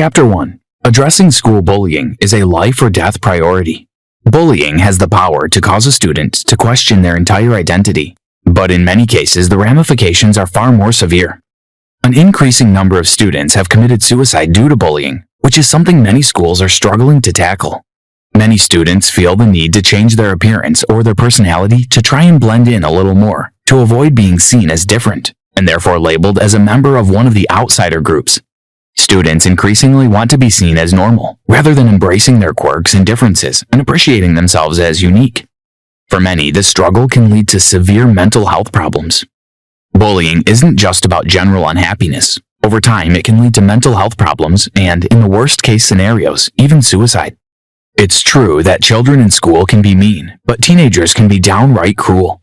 Chapter 1. Addressing school bullying is a life or death priority. Bullying has the power to cause a student to question their entire identity, but in many cases the ramifications are far more severe. An increasing number of students have committed suicide due to bullying, which is something many schools are struggling to tackle. Many students feel the need to change their appearance or their personality to try and blend in a little more, to avoid being seen as different, and therefore labeled as a member of one of the outsider groups. Students increasingly want to be seen as normal, rather than embracing their quirks and differences and appreciating themselves as unique. For many, this struggle can lead to severe mental health problems. Bullying isn't just about general unhappiness. Over time, it can lead to mental health problems and, in the worst-case scenarios, even suicide. It's true that children in school can be mean, but teenagers can be downright cruel.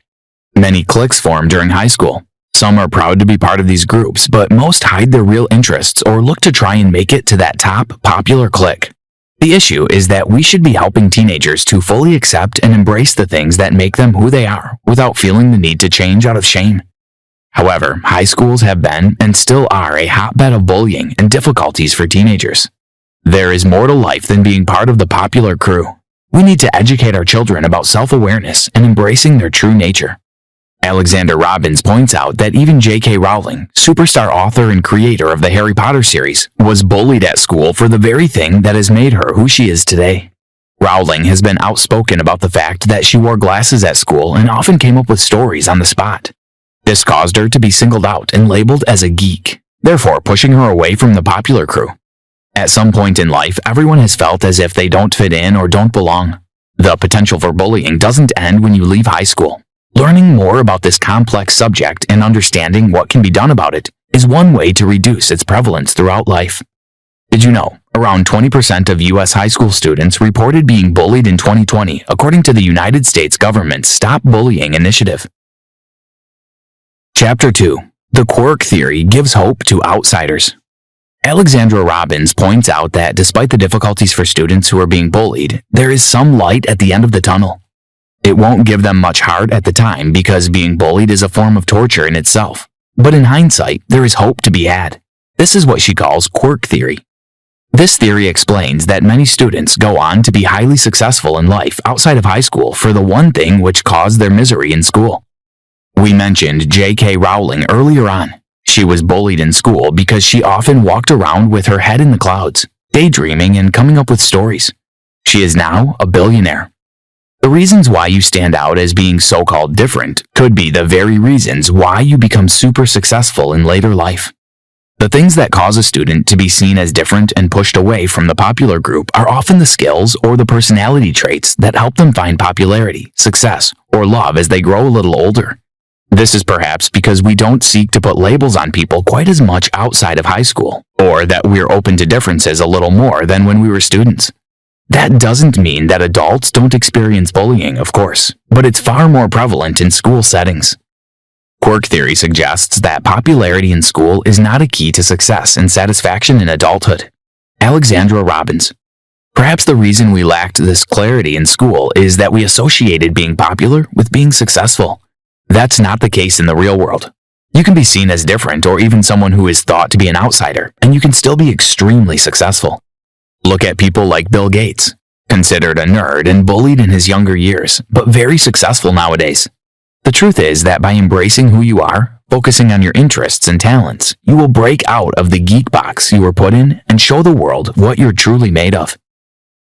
Many cliques form during high school. Some are proud to be part of these groups, but most hide their real interests or look to try and make it to that top, popular clique. The issue is that we should be helping teenagers to fully accept and embrace the things that make them who they are, without feeling the need to change out of shame. However, high schools have been, and still are, a hotbed of bullying and difficulties for teenagers. There is more to life than being part of the popular crew. We need to educate our children about self-awareness and embracing their true nature. Alexandra Robbins points out that even J.K. Rowling, superstar author and creator of the Harry Potter series, was bullied at school for the very thing that has made her who she is today. Rowling has been outspoken about the fact that she wore glasses at school and often came up with stories on the spot. This caused her to be singled out and labeled as a geek, therefore pushing her away from the popular crew. At some point in life, everyone has felt as if they don't fit in or don't belong. The potential for bullying doesn't end when you leave high school. Learning more about this complex subject and understanding what can be done about it is one way to reduce its prevalence throughout life. Did you know, around 20% of U.S. high school students reported being bullied in 2020, according to the United States government's Stop Bullying initiative? Chapter 2. The quirk theory gives hope to outsiders. Alexandra Robbins points out that despite the difficulties for students who are being bullied, there is some light at the end of the tunnel. It won't give them much heart at the time because being bullied is a form of torture in itself. But in hindsight, there is hope to be had. This is what she calls quirk theory. This theory explains that many students go on to be highly successful in life outside of high school for the one thing which caused their misery in school. We mentioned J.K. Rowling earlier on. She was bullied in school because she often walked around with her head in the clouds, daydreaming and coming up with stories. She is now a billionaire. The reasons why you stand out as being so-called different could be the very reasons why you become super successful in later life. The things that cause a student to be seen as different and pushed away from the popular group are often the skills or the personality traits that help them find popularity, success, or love as they grow a little older. This is perhaps because we don't seek to put labels on people quite as much outside of high school, or that we're open to differences a little more than when we were students. That doesn't mean that adults don't experience bullying, of course, but it's far more prevalent in school settings. Quirk theory suggests that popularity in school is not a key to success and satisfaction in adulthood. Alexandra Robbins. Perhaps the reason we lacked this clarity in school is that we associated being popular with being successful. That's not the case in the real world. You can be seen as different or even someone who is thought to be an outsider, and you can still be extremely successful. Look at people like Bill Gates, considered a nerd and bullied in his younger years, but very successful nowadays. The truth is that by embracing who you are, focusing on your interests and talents, you will break out of the geek box you were put in and show the world what you're truly made of.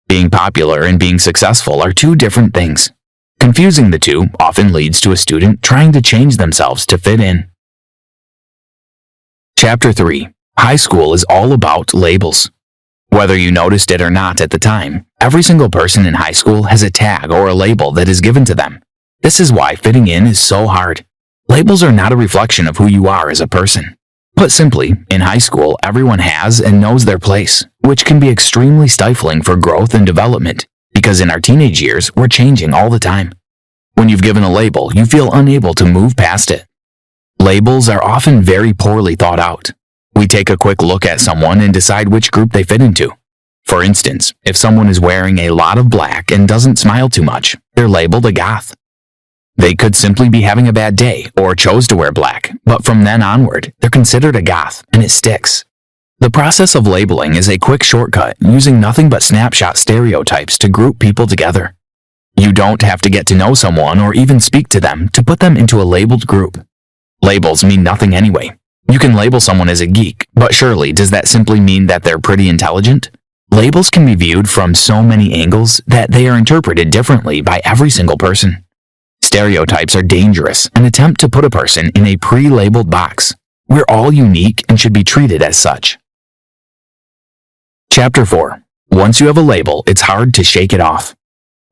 Being popular and being successful are two different things. Confusing the two often leads to a student trying to change themselves to fit in. Chapter 3. High school is all about labels. Whether you noticed it or not at the time, every single person in high school has a tag or a label that is given to them. This is why fitting in is so hard. Labels are not a reflection of who you are as a person. Put simply, in high school, everyone has and knows their place, which can be extremely stifling for growth and development, because in our teenage years, we're changing all the time. When you've given a label, you feel unable to move past it. Labels are often very poorly thought out. We take a quick look at someone and decide which group they fit into. For instance, if someone is wearing a lot of black and doesn't smile too much, they're labeled a goth. They could simply be having a bad day or chose to wear black, but from then onward, they're considered a goth, and it sticks. The process of labeling is a quick shortcut using nothing but snapshot stereotypes to group people together. You don't have to get to know someone or even speak to them to put them into a labeled group. Labels mean nothing anyway. You can label someone as a geek, but surely does that simply mean that they're pretty intelligent? Labels can be viewed from so many angles that they are interpreted differently by every single person. Stereotypes are dangerous and attempt to put a person in a pre-labeled box. We're all unique and should be treated as such. Chapter 4. Once you have a label, it's hard to shake it off.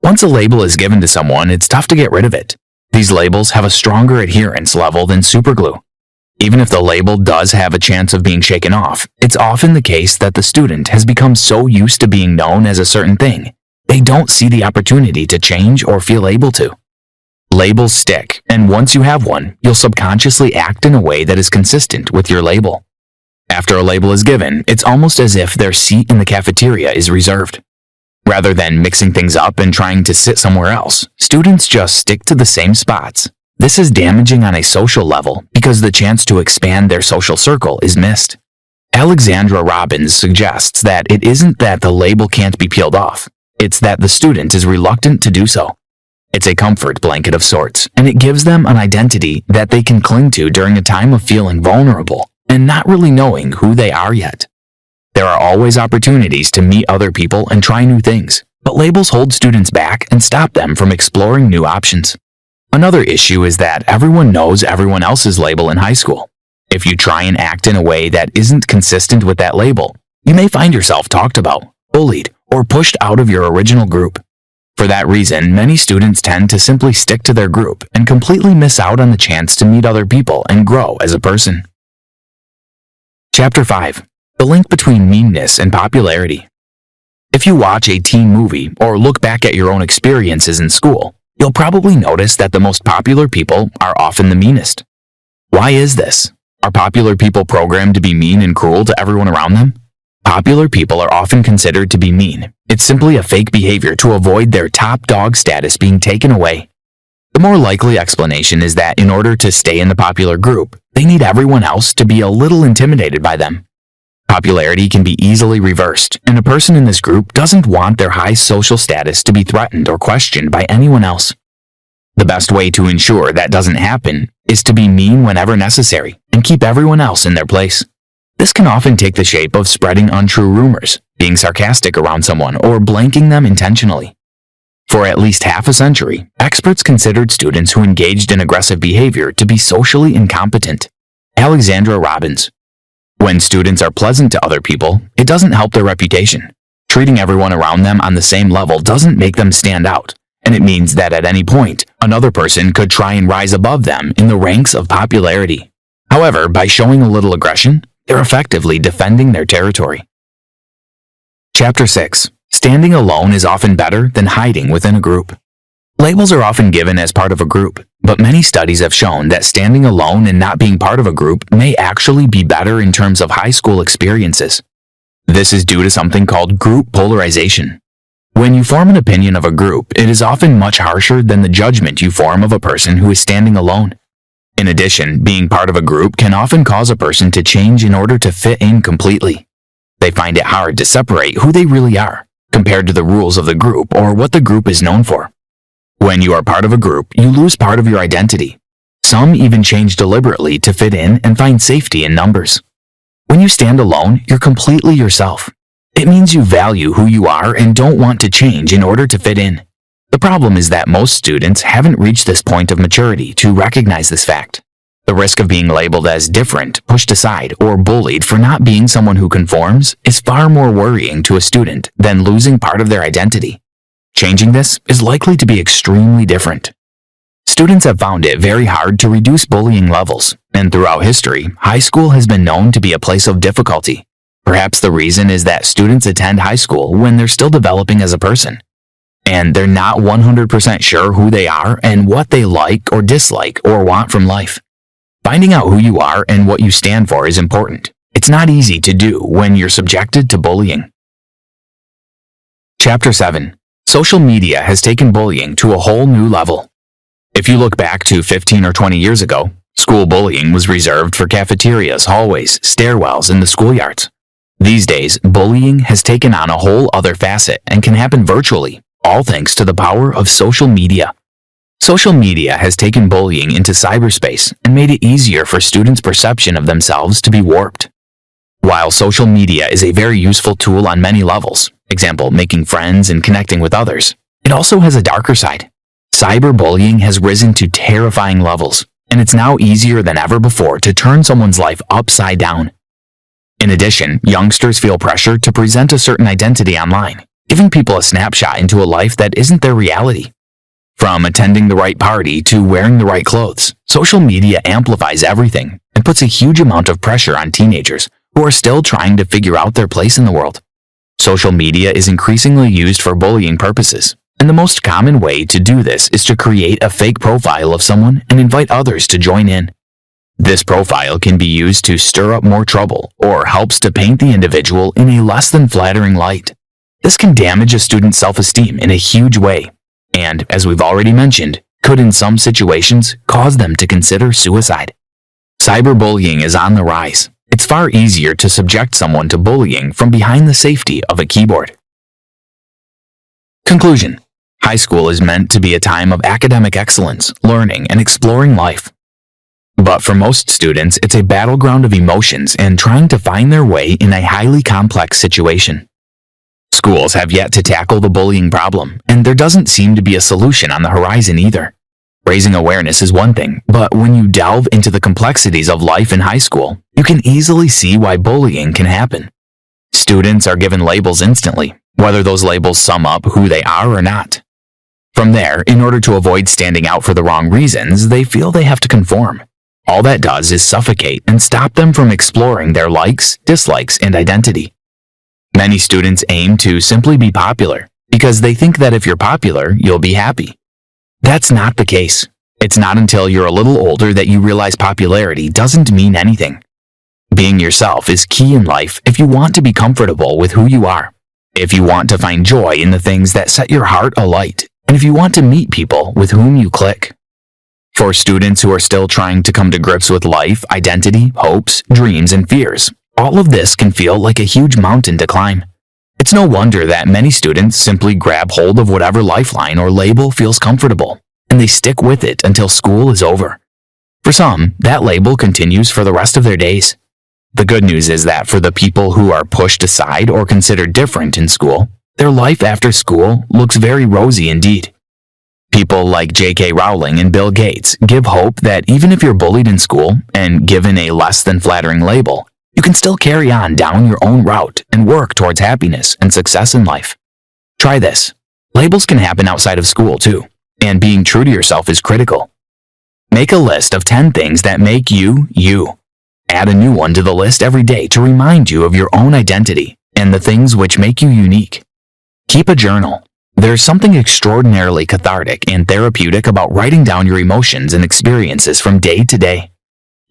Once a label is given to someone, it's tough to get rid of it. These labels have a stronger adherence level than superglue. Even if the label does have a chance of being shaken off, it's often the case that the student has become so used to being known as a certain thing, they don't see the opportunity to change or feel able to. Labels stick, and once you have one, you'll subconsciously act in a way that is consistent with your label. After a label is given, it's almost as if their seat in the cafeteria is reserved. Rather than mixing things up and trying to sit somewhere else, students just stick to the same spots. This is damaging on a social level because the chance to expand their social circle is missed. Alexandra Robbins suggests that it isn't that the label can't be peeled off, it's that the student is reluctant to do so. It's a comfort blanket of sorts, and it gives them an identity that they can cling to during a time of feeling vulnerable and not really knowing who they are yet. There are always opportunities to meet other people and try new things, but labels hold students back and stop them from exploring new options. Another issue is that everyone knows everyone else's label in high school. If you try and act in a way that isn't consistent with that label, you may find yourself talked about, bullied, or pushed out of your original group. For that reason, many students tend to simply stick to their group and completely miss out on the chance to meet other people and grow as a person. Chapter 5. The link between meanness and popularity. If you watch a teen movie or look back at your own experiences in school, you'll probably notice that the most popular people are often the meanest. Why is this? Are popular people programmed to be mean and cruel to everyone around them? Popular people are often considered to be mean. It's simply a fake behavior to avoid their top dog status being taken away. The more likely explanation is that in order to stay in the popular group, they need everyone else to be a little intimidated by them. Popularity can be easily reversed, and a person in this group doesn't want their high social status to be threatened or questioned by anyone else. The best way to ensure that doesn't happen is to be mean whenever necessary and keep everyone else in their place. This can often take the shape of spreading untrue rumors, being sarcastic around someone, or blanking them intentionally. For at least half a century, experts considered students who engaged in aggressive behavior to be socially incompetent. Alexandra Robbins. When students are pleasant to other people, it doesn't help their reputation. Treating everyone around them on the same level doesn't make them stand out, and it means that at any point, another person could try and rise above them in the ranks of popularity. However, by showing a little aggression, they're effectively defending their territory. Chapter 6. Standing alone is often better than hiding within a group. Labels are often given as part of a group, but many studies have shown that standing alone and not being part of a group may actually be better in terms of high school experiences. This is due to something called group polarization. When you form an opinion of a group, it is often much harsher than the judgment you form of a person who is standing alone. In addition, being part of a group can often cause a person to change in order to fit in completely. They find it hard to separate who they really are, compared to the rules of the group or what the group is known for. When you are part of a group, you lose part of your identity. Some even change deliberately to fit in and find safety in numbers. When you stand alone, you're completely yourself. It means you value who you are and don't want to change in order to fit in. The problem is that most students haven't reached this point of maturity to recognize this fact. The risk of being labeled as different, pushed aside, or bullied for not being someone who conforms is far more worrying to a student than losing part of their identity. Changing this is likely to be extremely different. Students have found it very hard to reduce bullying levels, and throughout history, high school has been known to be a place of difficulty. Perhaps the reason is that students attend high school when they're still developing as a person, and they're not 100% sure who they are and what they like or dislike or want from life. Finding out who you are and what you stand for is important. It's not easy to do when you're subjected to bullying. Chapter 7. Social media has taken bullying to a whole new level. If you look back to 15 or 20 years ago, school bullying was reserved for cafeterias, hallways, stairwells, and the schoolyards. These days, bullying has taken on a whole other facet and can happen virtually, all thanks to the power of social media. Social media has taken bullying into cyberspace and made it easier for students' perception of themselves to be warped. While social media is a very useful tool on many levels, example, making friends and connecting with others, it also has a darker side. Cyberbullying has risen to terrifying levels, and it's now easier than ever before to turn someone's life upside down. In addition, youngsters feel pressure to present a certain identity online, giving people a snapshot into a life that isn't their reality. From attending the right party to wearing the right clothes, social media amplifies everything and puts a huge amount of pressure on teenagers who are still trying to figure out their place in the world. Social media is increasingly used for bullying purposes, and the most common way to do this is to create a fake profile of someone and invite others to join in. This profile can be used to stir up more trouble or helps to paint the individual in a less than flattering light. This can damage a student's self-esteem in a huge way, and, as we've already mentioned, could in some situations cause them to consider suicide. Cyberbullying is on the rise. It's far easier to subject someone to bullying from behind the safety of a keyboard. Conclusion: high school is meant to be a time of academic excellence, learning, and exploring life. But for most students, it's a battleground of emotions and trying to find their way in a highly complex situation. Schools have yet to tackle the bullying problem, and there doesn't seem to be a solution on the horizon either. Raising awareness is one thing, but when you delve into the complexities of life in high school, you can easily see why bullying can happen. Students are given labels instantly, whether those labels sum up who they are or not. From there, in order to avoid standing out for the wrong reasons, they feel they have to conform. All that does is suffocate and stop them from exploring their likes, dislikes, and identity. Many students aim to simply be popular because they think that if you're popular, you'll be happy. That's not the case. It's not until you're a little older that you realize popularity doesn't mean anything. Being yourself is key in life if you want to be comfortable with who you are, if you want to find joy in the things that set your heart alight, and if you want to meet people with whom you click. For students who are still trying to come to grips with life, identity, hopes, dreams, and fears, all of this can feel like a huge mountain to climb. It's no wonder that many students simply grab hold of whatever lifeline or label feels comfortable, and they stick with it until school is over. For some, that label continues for the rest of their days. The good news is that for the people who are pushed aside or considered different in school, their life after school looks very rosy indeed. People like J.K. Rowling and Bill Gates give hope that even if you're bullied in school and given a less than flattering label, you can still carry on down your own route and work towards happiness and success in life. Try this. Labels can happen outside of school too, and being true to yourself is critical. Make a list of 10 things that make you, you. Add a new one to the list every day to remind you of your own identity and the things which make you unique. Keep a journal. There's something extraordinarily cathartic and therapeutic about writing down your emotions and experiences from day to day.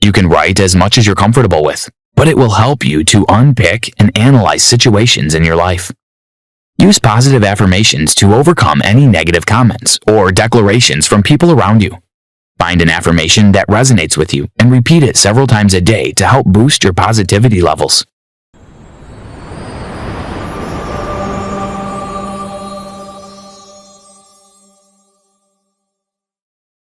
You can write as much as you're comfortable with, but it will help you to unpick and analyze situations in your life. Use positive affirmations to overcome any negative comments or declarations from people around you. Find an affirmation that resonates with you and repeat it several times a day to help boost your positivity levels.